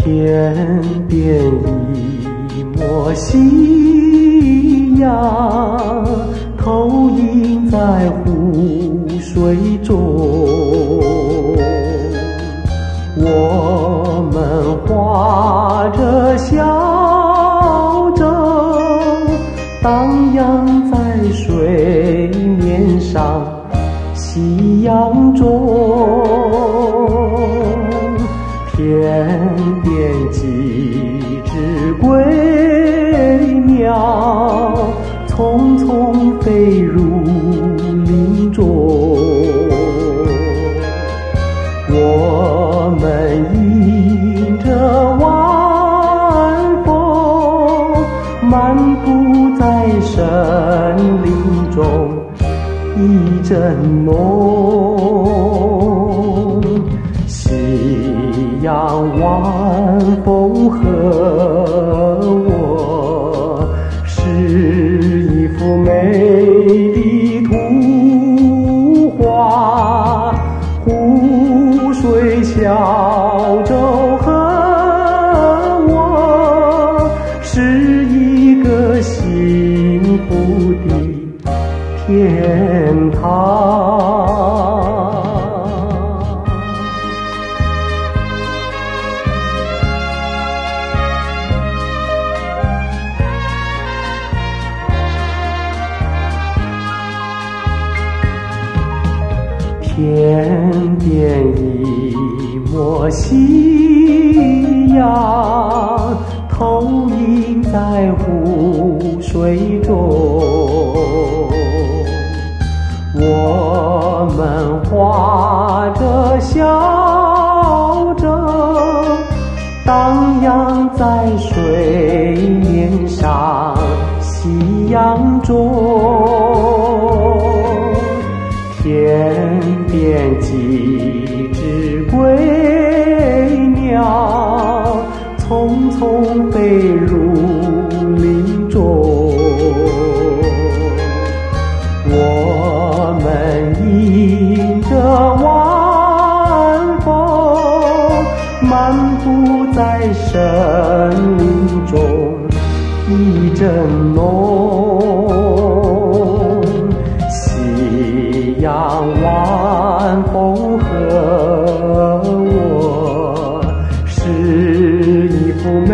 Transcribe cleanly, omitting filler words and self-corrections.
天边一抹夕阳，投影在湖水中。我们划着小舟，荡漾在水面上，夕阳中。天边几只归鸟，匆匆飞入林中。我们迎着晚风，漫步在森林中，一阵浓。夕阳晚风和我，是一幅美丽图画。湖水小舟和我，是一个幸福的天堂。天边一抹夕阳，投影在湖水中。我们划着小舟，荡漾在水面上，夕阳中。天边几只归鸟，匆匆飞入林中。我们迎着晚风，漫步在森林中，一阵浓。夕阳晚风和我，是一幅美